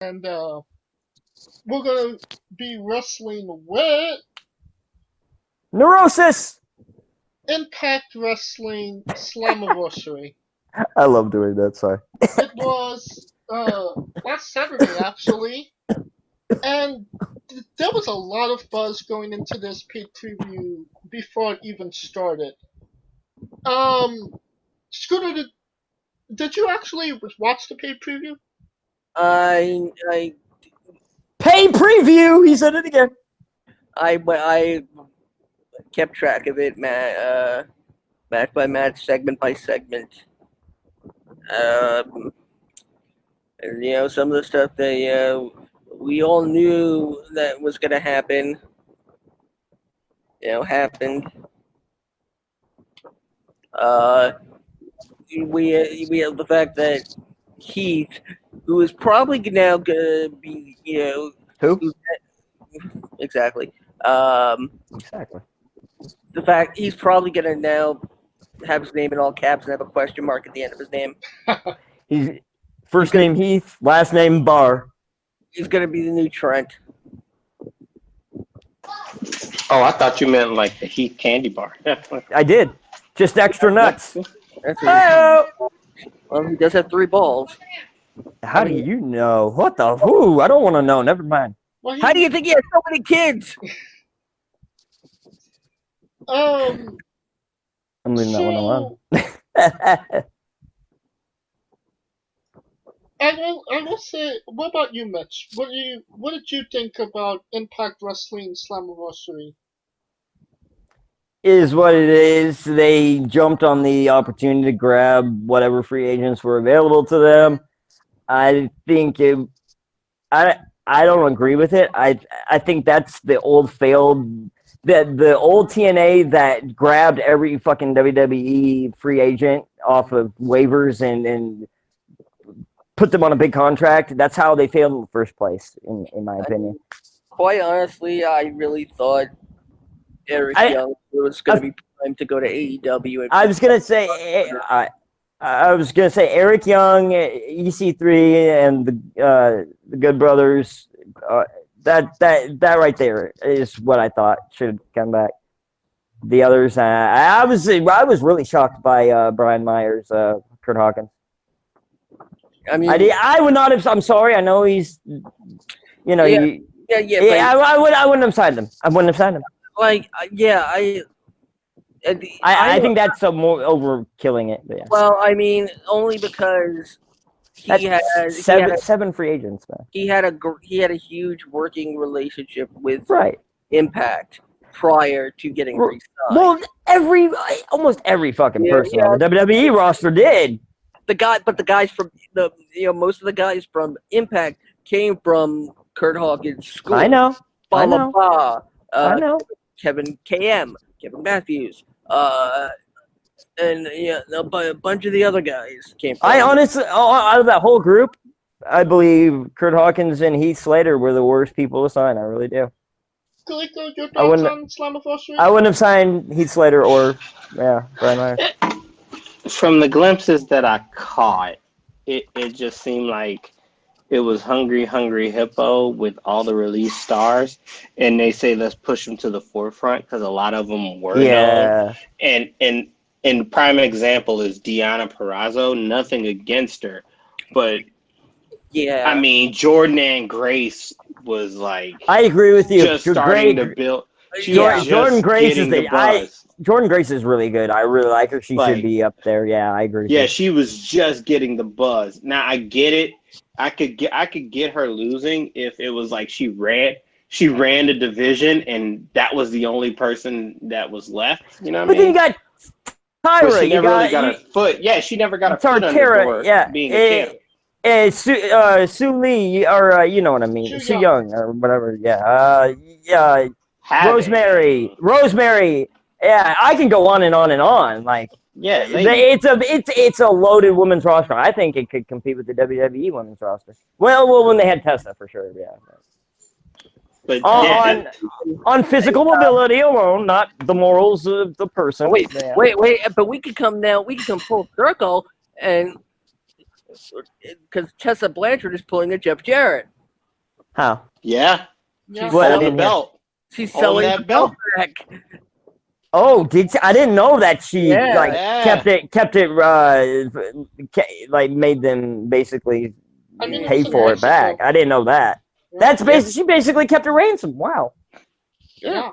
and we're gonna be wrestling with Neurosis! Impact Wrestling Slammiversary. I love doing that, sorry. It was last Saturday actually, and there was a lot of buzz going into this pay-per-view before it even started. Scooter, did you actually watch the pay-per-view? I Pay preview! He said it again. I kept track of it, match by match, segment by segment. Some of the stuff that we all knew that was going to happen, happened. We have the fact that Heath, who is probably now going to be, Who? Exactly. Exactly. The fact he's probably going to now have his name in all caps and have a question mark at the end of his name. He's first name Heath, last name Barr. He's going to be the new Trent. Oh, I thought you meant like the Heath candy bar. I did. Just extra nuts. That's Oh! Well, he does have 3 balls. How do you know? What the who? I don't want to know. Never mind. Well, How do you think he has so many kids? I'm leaving that one alone. I will say, what about you, Mitch? What did you think about Impact Wrestling Slammiversary? Is what it is. They jumped on the opportunity to grab whatever free agents were available to them. I think I don't agree with it. I think that's the old failed the old TNA that grabbed every fucking WWE free agent off of waivers and put them on a big contract. That's how they failed in the first place, in my opinion. Quite honestly, I really thought Eric Young was going to be primed to go to AEW. I was gonna say Eric Young, EC3, and the Good Brothers. That right there is what I thought should come back. The others, I was really shocked by Brian Myers, Kurt Hawkins. I mean, I would not have. I'm sorry. I know he's, I wouldn't have signed him. I wouldn't have signed him. I think that's more overkilling it. Yeah. Well, I mean, only because he had seven free agents, man. He had a huge working relationship with Impact prior to getting re-signed. Well, almost every fucking person on the WWE roster did. The guys from most of the guys from Impact came from Kurt Hawkins' school. I know. I know. Kevin Matthews, and a bunch of the other guys came from. I honestly, out of that whole group, I believe Kurt Hawkins and Heath Slater were the worst people to sign. I really do. Kaliko, your thoughts on Slammiversary? I wouldn't have signed Heath Slater or Brian Myers. From the glimpses that I caught, it just seemed like it was Hungry Hippo with all the released stars, and they say let's push them to the forefront because a lot of them were known. And prime example is Deonna Perazzo. Nothing against her, but I mean Jordan and Grace was like I agree with you. Just starting to build. Jordan Grace is Jordan Grace is really good. I really like her. She should be up there. Yeah, I agree. Yeah, she was just getting the buzz. Now I get it. I could get her losing if it was like she ran the division and that was the only person that was left. You know what I mean? But then you got Tyra. But she never really got her foot. Yeah, she never got her foot on the door. Being a champ. Sue Lee, or you know what I mean? Sue Young, or whatever. Yeah. Rosemary. Yeah, I can go on and on and on. Like, yeah, it's a loaded women's roster. I think it could compete with the WWE women's roster. Well, when they had Tessa for sure, yeah. But on physical mobility alone, not the morals of the person. Wait, but we could come full circle and because Tessa Blanchard is pulling a Jeff Jarrett. How? Yeah. Yeah. What? I On the didn't hear. belt. She's On selling that the belt. belt back. Oh, I didn't know that she Yeah. kept it like made them basically I mean, it pay was in for it back. Mexico. I didn't know that. That's basically she basically kept it ransom. Wow. Yeah.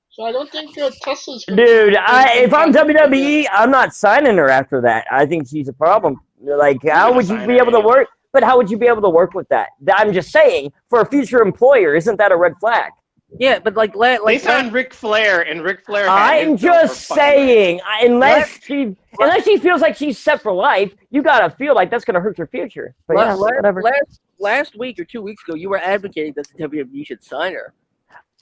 So I don't think Tessa's going Dude, to if I'm WWE, I'm not signing her after that. I think she's a problem. Like, how would you be able to work? But how would you be able to work with that? I'm just saying, for a future employer, isn't that a red flag? Yeah, but they signed Ric Flair, and Ric Flair. I'm just saying, unless she feels like she's set for life, you gotta feel like that's gonna hurt your future. But yeah, whatever. Last week or 2 weeks ago, you were advocating that the WWE should sign her.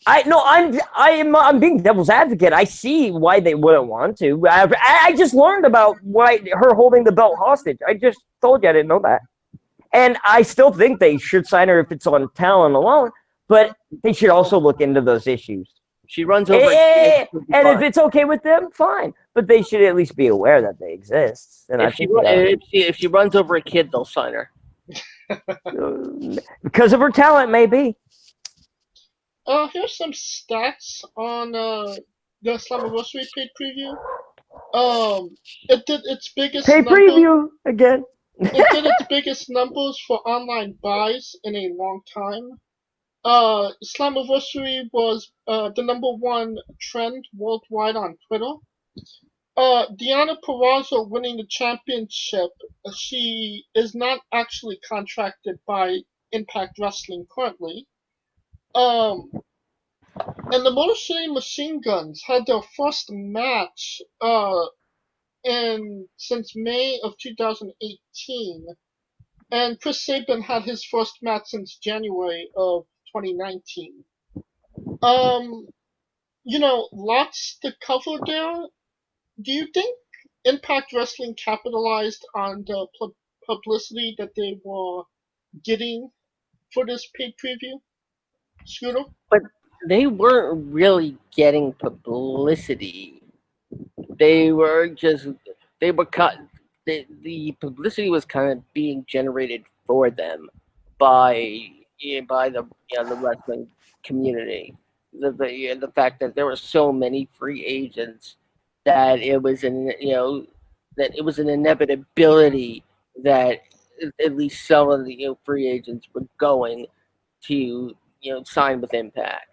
I'm being devil's advocate. I see why they wouldn't want to. I just learned about why her holding the belt hostage. I just told you I didn't know that. And I still think they should sign her if it's on talent alone, but they should also look into those issues. She runs over and if it's okay with them, fine. But they should at least be aware that they exist. And if she runs over a kid, they'll sign her. Because of her talent, maybe. Here's some stats on the Slammiversary paid preview. It did its biggest preview again. It did its biggest numbers for online buys in a long time. Slammiversary was the #1 trend worldwide on Twitter. Deonna Perazzo winning the championship. She is not actually contracted by Impact Wrestling currently. And the Motor City Machine Guns had their first match since May of 2018, and Chris Sabin had his first match since January of 2019. Lots to cover there. Do you think Impact Wrestling capitalized on the publicity that they were getting for this paid preview? Scooter? But they weren't really getting publicity. The publicity was kind of being generated for them by the wrestling community. The fact that there were so many free agents that it was an inevitability that at least some of the free agents were going to sign with Impact.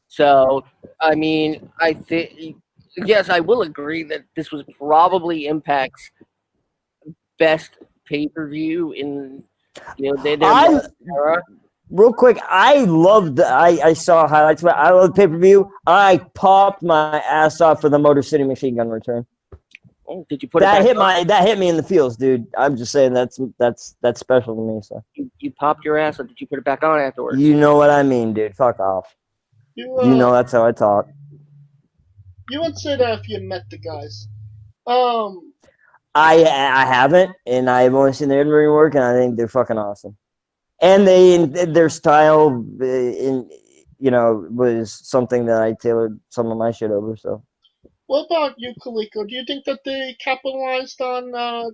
So I mean, I think yes, I will agree that this was probably Impact's best pay-per-view in their era. Real quick, I saw highlights, but I love pay-per-view. I popped my ass off for the Motor City Machine Gun return. Oh, did you put that hit me in the feels, dude. I'm just saying that's special to me. So you popped your ass, or did you put it back on afterwards? You know what I mean, dude. Fuck off. You know that's how I talk. You would say that if you met the guys. I haven't, and I've only seen their in-ring work, and I think they're fucking awesome. And their style, was something that I tailored some of my shit over. So. What about you, Kaliko? Do you think that they capitalized on the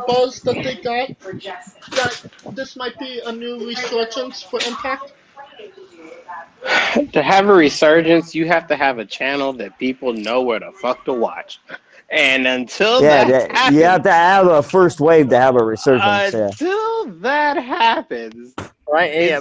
buzz that they got? That this might be a new resurgence for Impact? To have a resurgence, you have to have a channel that people know where the fuck to watch. And until that happens, you have to have a first wave to have a resurgence. Until that happens, right?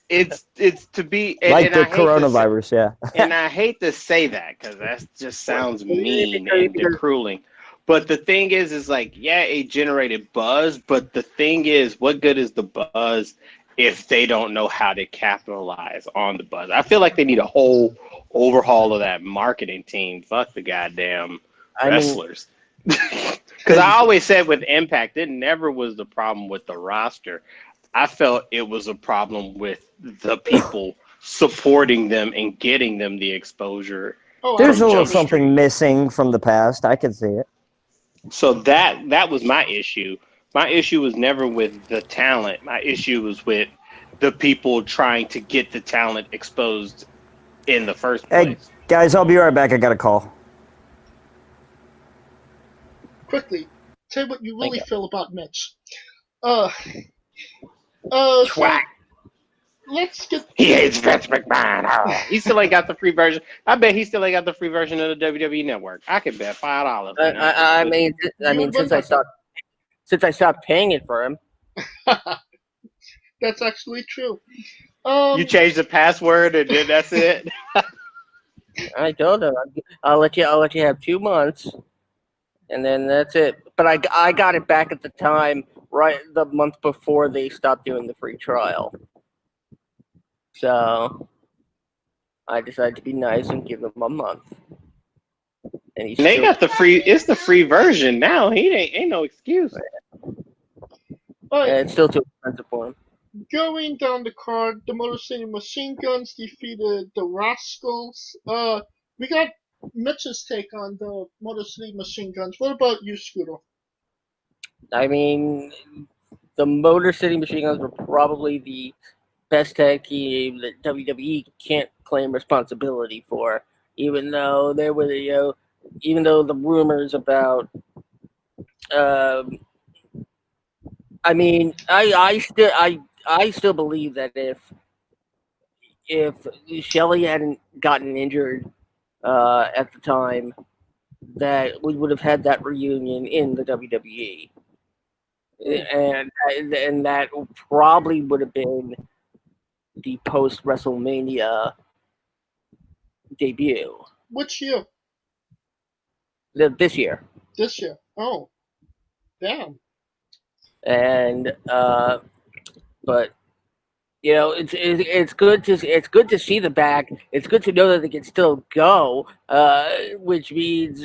It's to be like the coronavirus, And I hate to say that because that just sounds mean and decrueling. But the thing is like, it generated buzz. But the thing is, what good is the buzz if they don't know how to capitalize on the buzz? I feel like they need a whole overhaul of that marketing team. Fuck the goddamn wrestlers. Because I always said with Impact, it never was the problem with the roster. I felt it was a problem with the people supporting them and getting them the exposure. There's a little something missing from the past. I can see it. So that was my issue. My issue was never with the talent. My issue was with the people trying to get the talent exposed in the first place. Hey, guys, I'll be right back. I got a call. Quickly, Say what you really you. feel about Mitch. So Twat. let's get. He hates Vince McMahon. Oh, he still ain't got the free version. I bet he still ain't got the free version of the WWE Network. I could bet $5. I mean, since I stopped paying it for him. That's actually true. You changed the password and then that's it. I told him I'll let you have 2 months, and then that's it. But I got it back at the time, right the month before they stopped doing the free trial. So I decided to be nice and give him a month. And They got the free. It's the free version now. He ain't no excuse. Alright, it's still too expensive for him. going down the card, the Motor City Machine Guns defeated the Rascals. We got Mitch's take on the Motor City Machine Guns. What about you, Scooter? I mean, the Motor City Machine Guns were probably the best tag team that WWE can't claim responsibility for, even though there were even though the rumors about. I mean, I still believe that if Shelley hadn't gotten injured at the time, that we would have had that reunion in the WWE, and that probably would have been the post WrestleMania debut. Which year? This year. This year. Oh, damn. And but it's good to see the back. It's good to know that they can still go, which means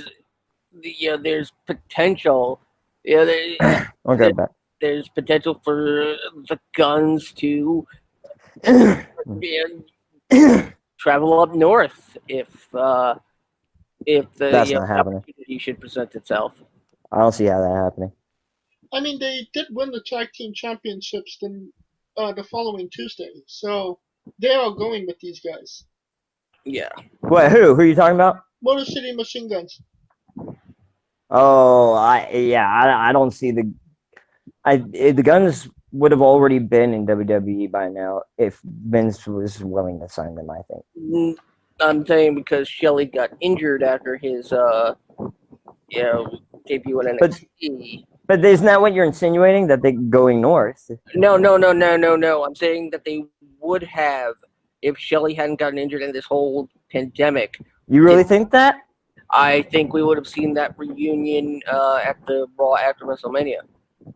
there's potential. There's potential for the Guns to travel up north if the That's not happening. opportunity should present itself. I don't see how that happening. I mean, they did win the tag team championships the following Tuesday, so they are going with these guys. Yeah. What? Who are you talking about? Motor City Machine Guns. Oh, I don't see the Guns would have already been in WWE by now if Vince was willing to sign them, I think. I'm saying because Shelley got injured after his debut in NXT. But isn't that what you're insinuating, that they're going north? No. I'm saying that they would have if Shelley hadn't gotten injured in this whole pandemic. You really think that? I think we would have seen that reunion at the Raw after WrestleMania.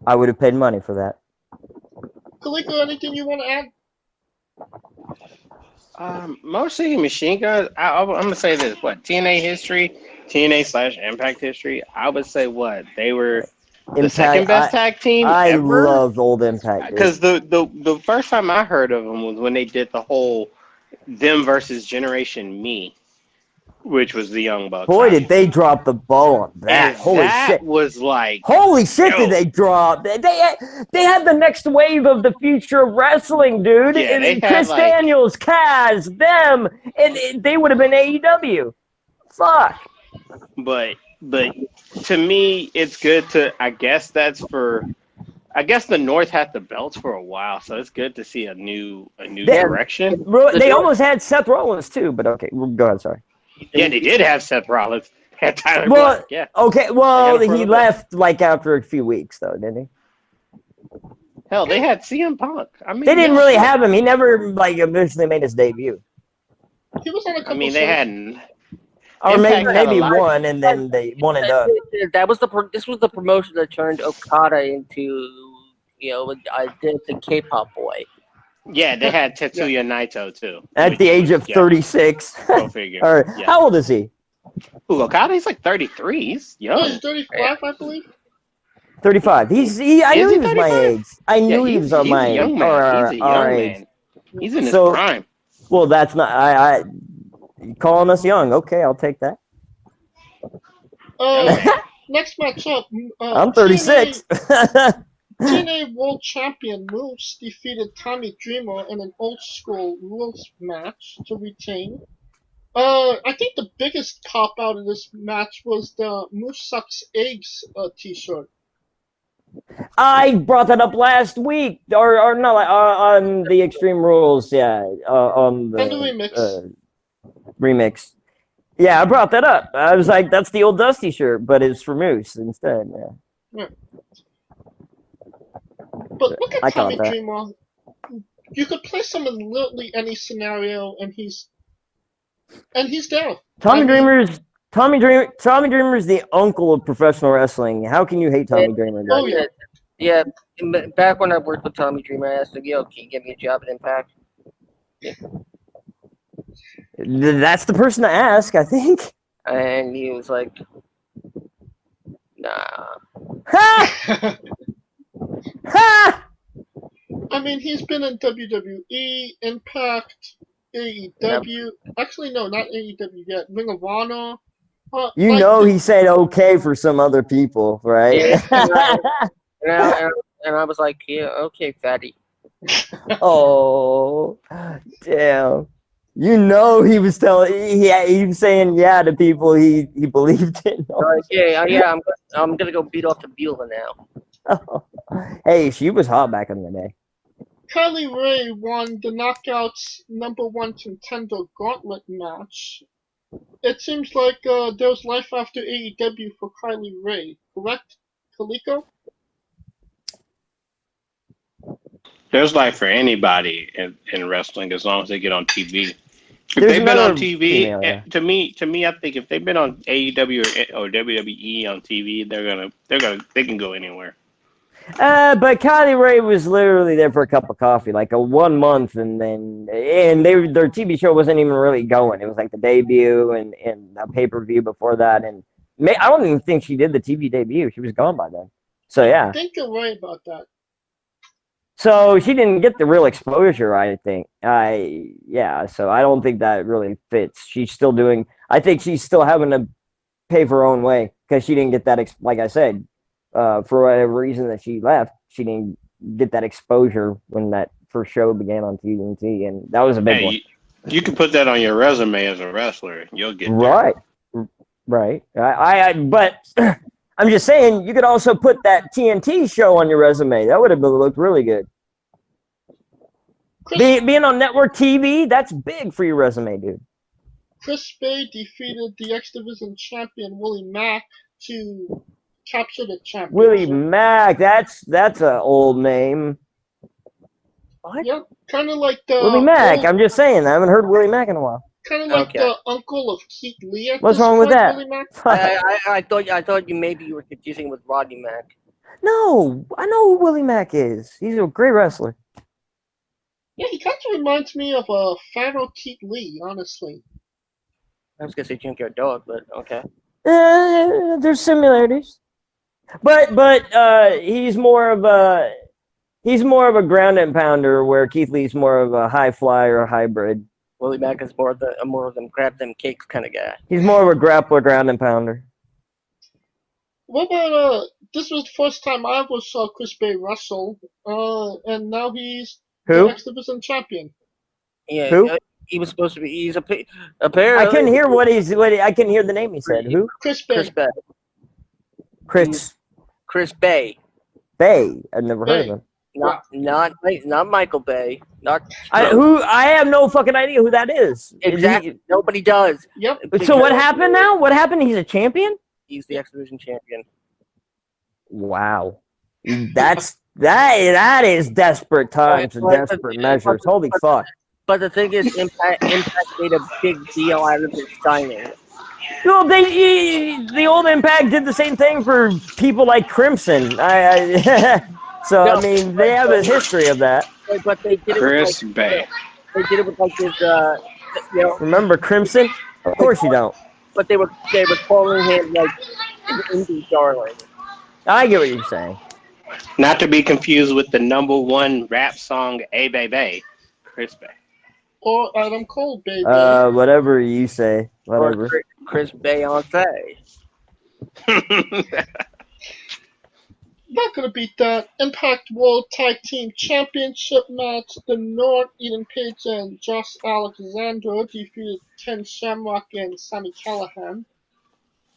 I would have paid money for that. Kaliko, anything you want to add? Motor City Machine Guns. I'm gonna say this. What TNA history, TNA/Impact history. I would say what they were. The second best tag team I ever. love old Impact. Because the first time I heard of them was when they did the whole them versus Generation Me, which was the Young Bucks. Boy, did they drop the ball on that! And Holy shit! Was like, holy shit! Did they drop? They had the next wave of the future of wrestling, dude. Yeah, they Chris Daniels, Kaz, them, and they would have been AEW. Fuck. But to me, it's good to. I guess the North had the belts for a while, so it's good to see a new direction. They almost had Seth Rollins too, but okay, go ahead. Sorry. Yeah, they did have Seth Rollins. Had Tyler Black, yeah. Okay, well, he left like after a few weeks, though, didn't he? Hell, they had CM Punk. I mean, they didn't really have him. He never eventually made his debut. He was on a couple. I mean, they hadn't. Or maybe one, and then they one and done. This was the promotion that turned Okada into the K-pop boy. Yeah, they had Tetsuya Naito too. At the age of 36. Go figure. All right. Yeah. How old is he? Who, Okada? He's like 33. He's young. He's 35, I believe. 35. I knew he was my age. I knew he was on my age. He's a young man. He's in his prime. Well, that's not. I calling us young. Okay, I'll take that. Next matchup. I'm 36. TNA World Champion Moose defeated Tommy Dreamer in an old school rules match to retain. I think the biggest cop out of this match was the Moose Sucks Eggs t-shirt. I brought that up last week, or no, on the Extreme Rules, yeah, on And the the remix. remix. Yeah, I brought that up. I was like, that's the old Dusty shirt, but it's for Moose instead. Yeah. Yeah. But look at I caught Tommy that. Dreamer. You could place him in literally any scenario, and he's there. Tommy I mean, Dreamer's Tommy Dreamer's the uncle of professional wrestling. How can you hate Tommy Dreamer, guys? oh yeah. Yeah, back when I worked with Tommy Dreamer, I asked him, "Yo, can you get me a job at Impact?" That's the person to ask, I think. And he was like, "Nah." Ha! Ha! I mean, he's been in WWE, Impact, AEW. Actually, no, not AEW yet. Ring of Honor. You Like know he said okay for some other people, right? Yeah, and I was like, "Yeah, okay, fatty." Oh, damn. You know he was he was saying yeah to people he believed in. Like, yeah, I'm gonna go beat off to Beulah now. Hey, she was hot back in the day. Kylie Ray won the Knockouts #1 contender gauntlet match. It seems like there's life after AEW for Kylie Ray, correct, Kaliko? There's life for anybody in wrestling as long as they get on TV. If There's they've been on another TV, female, yeah. to me, I think if they've been on AEW or WWE on TV, they can go anywhere. But Kylie Ray was literally there for a cup of coffee, like a 1 month, and their TV show wasn't even really going. It was like the debut and a pay-per-view before that, and I don't even think she did the TV debut. She was gone by then. So yeah. I think you're right about that. So she didn't get the real exposure, I think. So I don't think that really fits. She's still doing. I think she's still having to pave her own way because she didn't get that. Like I said, for whatever reason that she left, she didn't get that exposure when that first show began on TNT, and that was a big one. You can put that on your resume as a wrestler. You'll get right, right. But I'm just saying, you could also put that TNT show on your resume. That would have looked really good. Being on network TV, that's big for your resume, dude. Chris Bay defeated the X Division champion Willie Mack to capture the championship. Willie Mack, that's an old name. What? Yeah, kind of like the Willie Mack. I'm just saying, I haven't heard Willie Mack in a while. Kind of like the uncle of Keith Lee. What's wrong with that? I thought maybe you were confusing with Rodney Mack. No, I know who Willie Mack is. He's a great wrestler. Yeah, he kind of reminds me of a Pharaoh Keith Lee, honestly. I was gonna say Junkyard Dog, but okay. There's similarities, but he's more of a ground and pounder, where Keith Lee's more of a high flyer hybrid. Willie Mack is more of them grab them cakes kind of guy. He's more of a grappler, ground and pounder. What about this was the first time I ever saw Chris Bay wrestle, and now he's the X Division champion. Yeah, who? He was supposed to be. He's apparently. I couldn't hear I couldn't hear the name he said. Who? Chris Bay. Chris Bay. Bay. I've never heard of him. Not Michael Bay. I have no fucking idea who that is. Exactly. Nobody does. Yep. So what happened now? What happened? He's a champion? He's the X Division champion. Wow. That is desperate times and desperate measures. Holy fuck. But the thing is, Impact made a big deal out of his signing. Well, the old Impact did the same thing for people like Crimson. I mean, they have a history of that. But they did it Chris Bay. They did it with like his, Remember Crimson? Of course you don't. But they were calling him like an indie darling. I get what you're saying. Not to be confused with the #1 rap song "Hey Baby," Chris Bay. Or Adam Cole, baby. Whatever you say. Whatever. Or Chris Beyonce. Not gonna beat that. Impact World Tag Team Championship match. Benoit, Eden Page, and Josh Alexander defeated Ken Shamrock and Sammy Callahan.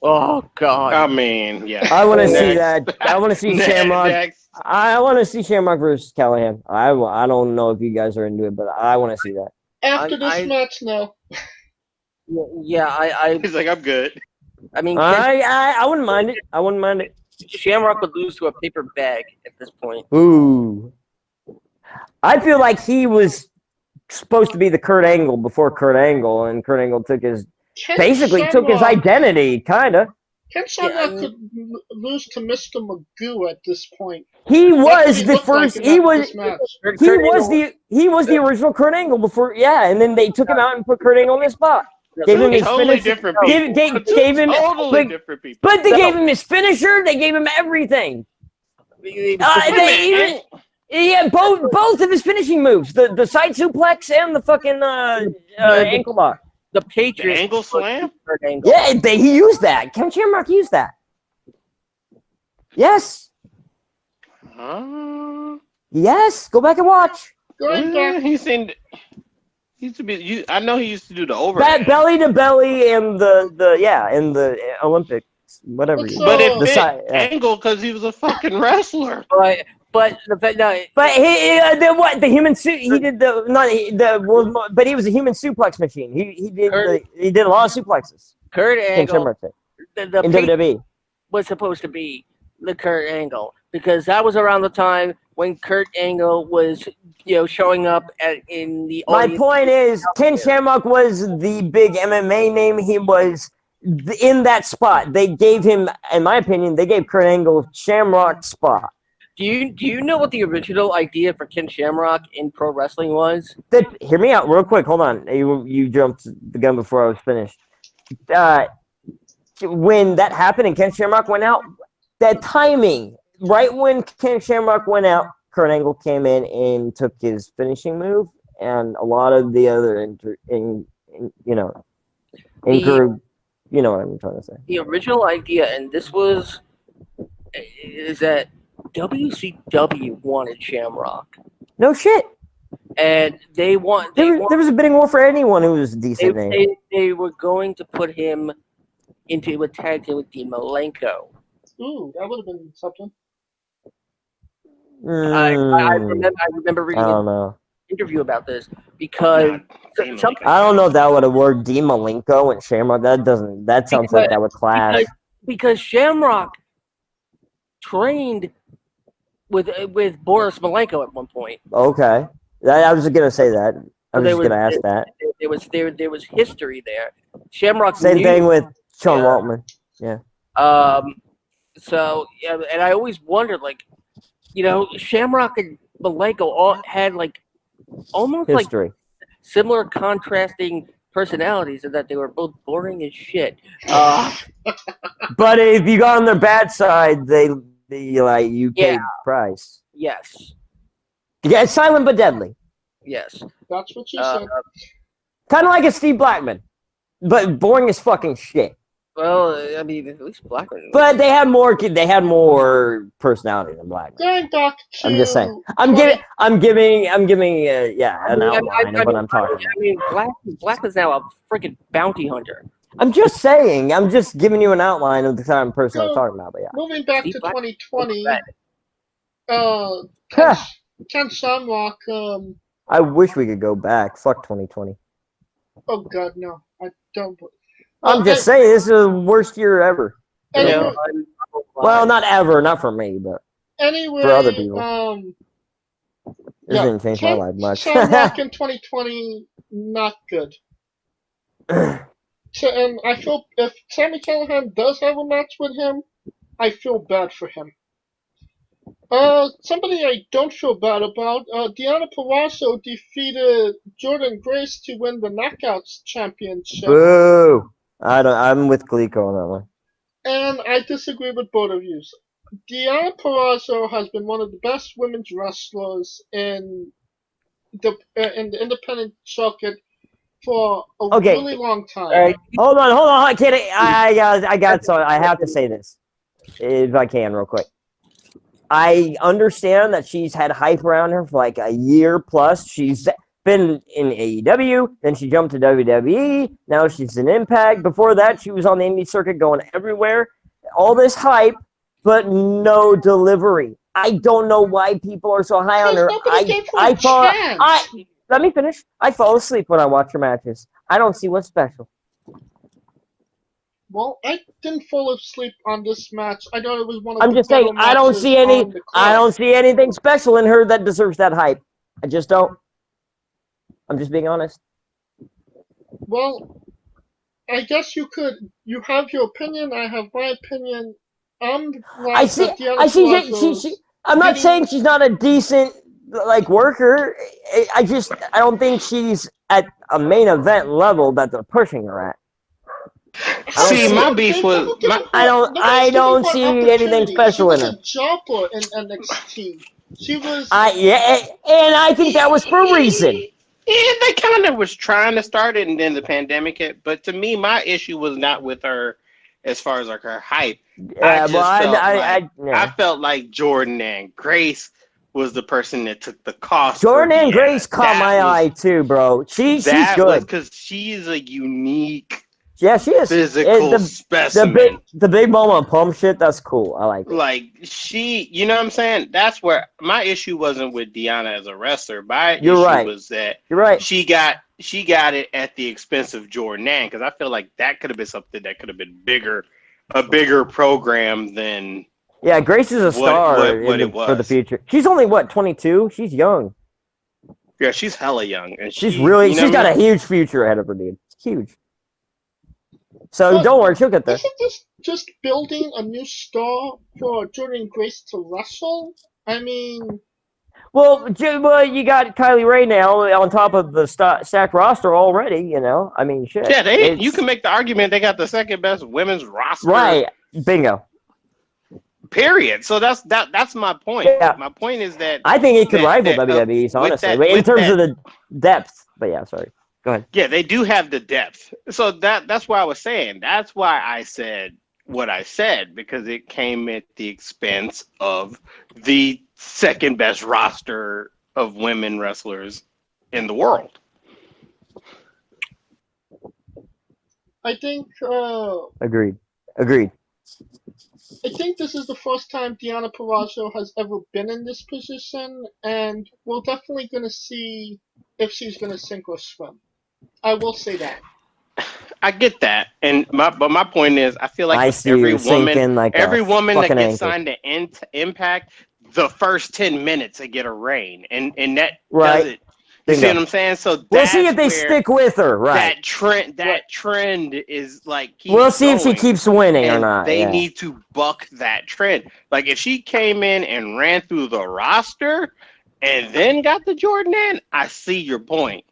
Oh God. I mean, yeah. I want to Next. see that. I want to see Shamrock. Next. I want to see Shamrock versus Callahan. I don't know if you guys are into it, but I want to see that. After this I- match, no. Yeah, He's like, I'm good. I mean, I wouldn't mind it. I wouldn't mind it. Shamrock would lose to a paper bag at this point. Ooh. I feel like he was supposed to be the Kurt Angle before Kurt Angle, and Kurt Angle took his took his identity, kind of. Ken Shamrock could lose to Mr. Magoo at this point. He That's what was the looked first. like He in was. this match. He was the original Kurt Angle before. Yeah, and then they took him out and put Kurt Angle in his spot. Gave him his Totally finisher. different people. Gave him Totally different people. But they gave him his finisher. They gave him everything. Both of his finishing moves, the side suplex and the fucking ankle lock. The Patriots. The angle slam? Yeah, he used that. Ken Shamrock used that. Yes. Yes. Go back and watch. Going back. He seemed. He used to be. I know he used to do the overhead. Belly to belly and the Olympics, whatever. But it the fit side, Angle because he was a fucking wrestler. But the human suit he did but he was a human suplex machine. He did a lot of suplexes. Kurt Angle in WWE was supposed to be the Kurt Angle because that was around the time when Kurt Angle was showing up in the audience. My point is Ken Shamrock was the big MMA name. He was in that spot. They gave him, in my opinion, they gave Kurt Angle Shamrock spot. Do you know what the original idea for Ken Shamrock in pro wrestling was? Hear me out real quick. Hold on. You jumped the gun before I was finished. When that happened and Ken Shamrock went out, that timing, right when Ken Shamrock went out, Kurt Angle came in and took his finishing move, and a lot of the other you know what I'm trying to say. The original idea, and this is that WCW wanted Shamrock. No shit. And there was a bidding war for anyone who was a decent name. They were going to put him into a tag team with Dean Malenko. Ooh, that would have been something. I remember reading an interview about this because I don't know if that would have worked. Dean Malenko and Shamrock. That sounds like that would clash. Because Shamrock trained with Boris Malenko at one point. Okay, I was gonna say that. I was just gonna ask that. There was history there. Shamrock. Same thing with Sean Waltman. Yeah. So yeah, and I always wondered, Shamrock and Malenko all had almost history. Similar contrasting personalities, and that they were both boring as shit. But if you got on their bad side, you paid price. Yes. Yeah, it's silent but deadly. Yes. That's what you said. Kind of like a Steve Blackman, but boring as fucking shit. Well, I mean, at least Blackman. But they had more personality than Blackman. Going back to. I'm just saying. I'm giving an outline of what I'm talking about. I mean, Blackman's now a freaking bounty hunter. I'm just saying. I'm just giving you an outline of the kind of person I'm talking about. But yeah. Moving back to 2020, Ken Shamrock. I wish we could go back. Fuck 2020. Oh God, no! I don't. I'm just saying this is the worst year ever. Anyway, well, not ever, not for me, but for other people. This didn't change my life much. Shamrock in 2020, not good. And I feel if Sammy Callahan does have a match with him, I feel bad for him. Somebody I don't feel bad about, Deonna Perazzo defeated Jordan Grace to win the Knockouts Championship. Boo! I'm with Glico on that one. And I disagree with both of you. Deonna Perazzo has been one of the best women's wrestlers in the independent circuit for a really long time. All right. Hold on. I got so I have to say this, if I can, real quick. I understand that she's had hype around her for like a year plus. been in AEW, then she jumped to WWE, now she's in Impact. Before that, she was on the indie circuit going everywhere. All this hype, but no delivery. I don't know why people are so high on Because her. nobody gave her a chance. Let me finish. I fall asleep when I watch her matches. I don't see what's special. Well, I didn't fall asleep on this match. I thought it was one of I'm the just better saying, I don't matches see any. on the I card. don't see anything special in her that deserves that hype. I just don't. I'm just being honest. Well, I guess you have your opinion, I have my opinion. I'm glad I see. that Deonna I see. Purrazzo's I'm not getting- saying she's not a decent worker. I don't think she's at a main event level that they're pushing her at. See, my beef was I don't see anything special in her. She was a jobber in NXT. She was. And I think that was for a reason. Yeah, they kind of was trying to start it, and then the pandemic hit. But to me, my issue was not with her as far as like her hype. I felt like Jordan and Grace was the person that took the cost. Jordan and Grace caught my eye too, bro. She's good because she's a unique. Yeah, she is. Physical specimen. The big mama pump shit, that's cool. I like it. Like, you know what I'm saying? That's where my issue wasn't with Deonna as a wrestler. My issue was that she got it at the expense of Jordan, because I feel like that could have been something that could have been a bigger program than. Yeah, Grace is a star for the future. She's only, 22? She's young. Yeah, she's hella young. And she's got a huge future ahead of her, dude. It's huge. So don't worry, she'll get there. Isn't this just building a new star for Jordan Grace to wrestle? I mean... Well, you got Kylie Ray now on top of the stacked roster already, you know? I mean, shit. Yeah, you can make the argument they got the second best women's roster. Right, bingo. Period. So that's my point. Yeah. My point is that... I think it could rival WWE's, honestly, in terms of the depth. But yeah, sorry. Go ahead. Yeah, they do have the depth. So that's why I was saying. That's why I said what I said, because it came at the expense of the second best roster of women wrestlers in the world. I think... Agreed. I think this is the first time Deonna Purrazzo has ever been in this position, and we're definitely going to see if she's going to sink or swim. I will say that. I get that, but my point is, I feel like every woman that gets signed to Impact, the first 10 minutes they get a reign, and that does it. You see what I'm saying? So we'll see if they stick with her. Right. That trend is like. We'll see if she keeps winning or not. They need to buck that trend. Like if she came in and ran through the roster, and then got the Jordan in, I see your point,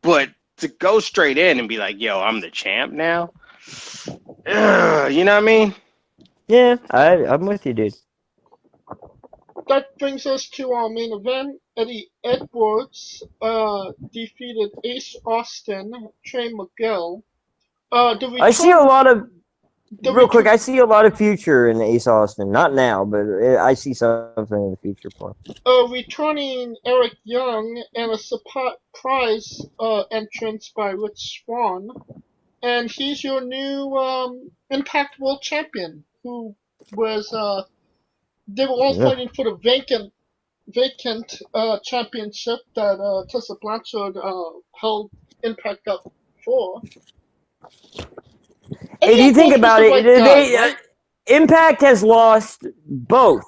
but to go straight in and be like, yo, I'm the champ now. You know what I mean? Yeah, I'm with you, dude. That brings us to our main event. Eddie Edwards defeated Ace Austin, Trey Miguel. I see a lot of future in Ace Austin. Not now, but I see something in the future for him. Returning Eric Young and a surprise entrance by Rich Swann. And he's your new Impact World Champion, who was... they were all fighting for the vacant championship that Tessa Blanchard held Impact up for. If you think about it, Impact has lost both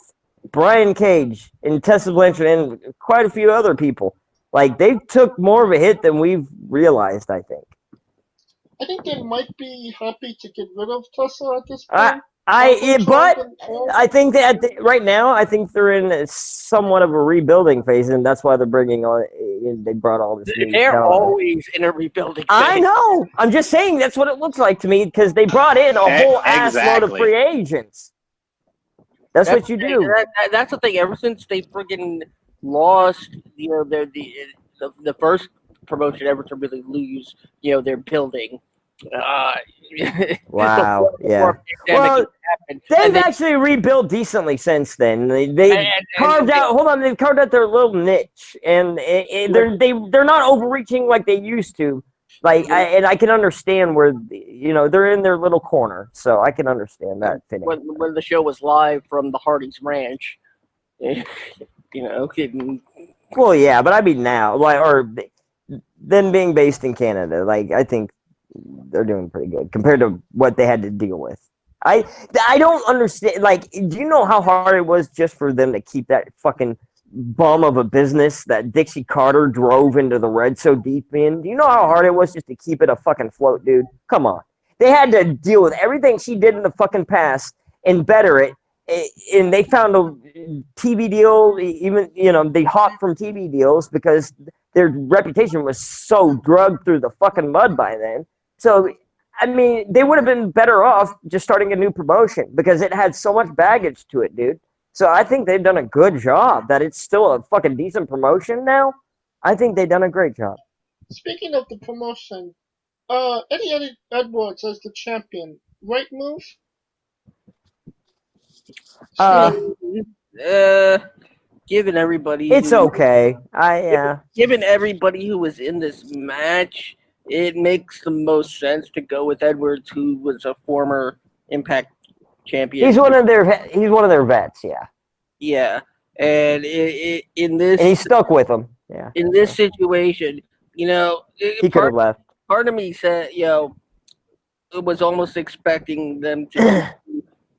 Brian Cage and Tessa Blanchard and quite a few other people. Like, they took more of a hit than we've realized, I think. I think they might be happy to get rid of Tessa at this point. But I think that right now, I think they're in somewhat of a rebuilding phase, and that's why they're bringing on. They brought all this. They're always in a rebuilding phase. I know. I'm just saying that's what it looks like to me, because they brought in a whole ass load of free agents. That's what you do. That's the thing. Ever since they friggin' lost, the first promotion ever to really lose, their building. Wow, before yeah. pandemic Well, happened. they've And then, actually rebuilt decently since then. They and, carved and, out. Hold on, they've carved out their little niche, and they're not overreaching like they used to. Like, I can understand where they're in their little corner, so I can understand that fitting. when the show was live from the Hardy's Ranch, kidding. Well, yeah, but I mean now, or them being based in Canada, like I think they're doing pretty good compared to what they had to deal with. I don't understand. Like, do you know how hard it was just for them to keep that fucking bum of a business that Dixie Carter drove into the red so deep in? Do you know how hard it was just to keep it a fucking float, dude? Come on. They had to deal with everything she did in the fucking past and better it. And they found a TV deal, even, they hopped from TV deals because their reputation was so drugged through the fucking mud by then. So, I mean, they would have been better off just starting a new promotion because it had so much baggage to it, dude. So I think they've done a good job. That it's still a fucking decent promotion now. I think they've done a great job. Speaking of the promotion, Eddie Edwards as the champion, right move? Given everybody, It's okay. Given everybody who was in this match, it makes the most sense to go with Edwards, who was a former Impact champion. He's one of their vets, yeah. Yeah, and in this, and he stuck with them. Yeah. In this situation, he could have left. Part of me said, it was almost expecting them to,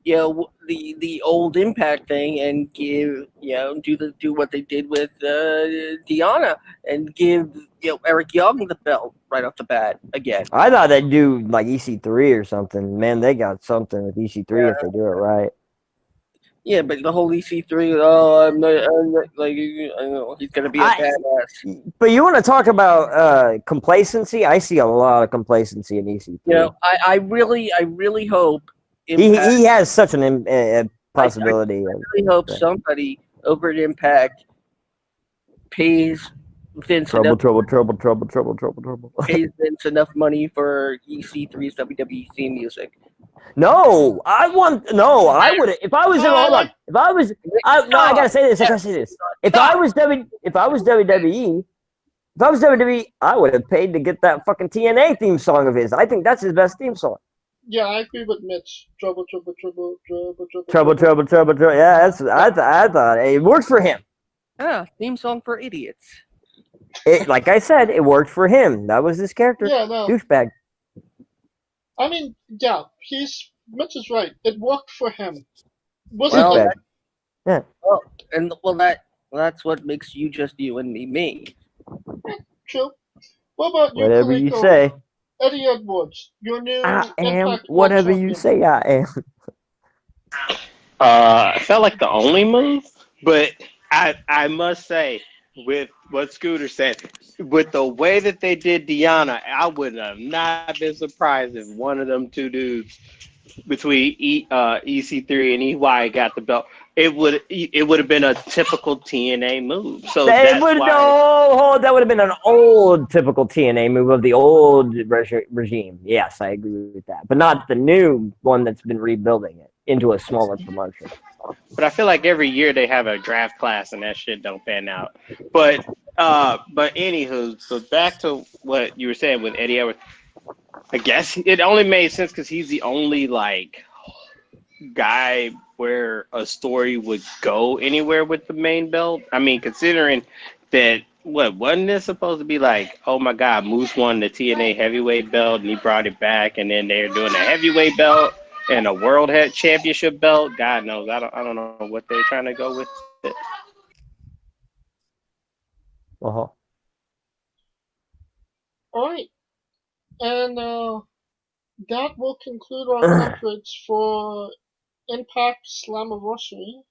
the old Impact thing and give, do what they did with Deonna and give Eric Young the belt right off the bat again. I thought they'd do like EC3 or something. Man, they got something with EC3 if they do it right. Yeah, but the whole EC3, I'm not like, I know he's gonna be a badass. But you want to talk about complacency? I see a lot of complacency in EC3. I really hope Impact, he has such an possibility. I really hope somebody over at Impact pays Vince trouble. Pays Vince enough money for EC3's WWE theme music. No, I would. If I was in, hold on. I gotta say this. If I was WWE, I would have paid to get that fucking TNA theme song of his. I think that's his best theme song. Yeah, I agree with Mitch. Trouble. Yeah, I thought it worked for him. Yeah, theme song for idiots. Like I said, it worked for him. That was his character. Yeah, no. Douchebag. I mean, yeah, Mitch is right. It worked for him. Yeah. That's what makes you just you and me. True. What about you? Whatever you say. Eddie Edwards, your new I am Impact whatever World you say I am. I felt like the only move, but I must say, with what Scooter said, with the way that they did Deonna, I would have not been surprised if one of them two dudes between EC3 and EY got the belt. It would have been a typical TNA move. So that would have been an old typical TNA move of the old regime. Yes, I agree with that, but not the new one that's been rebuilding it into a smaller promotion. But I feel like every year they have a draft class and that shit don't pan out. But anywho, so back to what you were saying with Eddie Edwards. I guess it only made sense because he's the only guy where a story would go anywhere with the main belt. I mean, considering that, wasn't this supposed to be like, oh my God, Moose won the TNA heavyweight belt and he brought it back, and then they're doing a heavyweight belt and a world head championship belt. God knows, I don't know what they're trying to go with it. Uh-huh. All right. And that will conclude our coverage for Impact Slammiversary.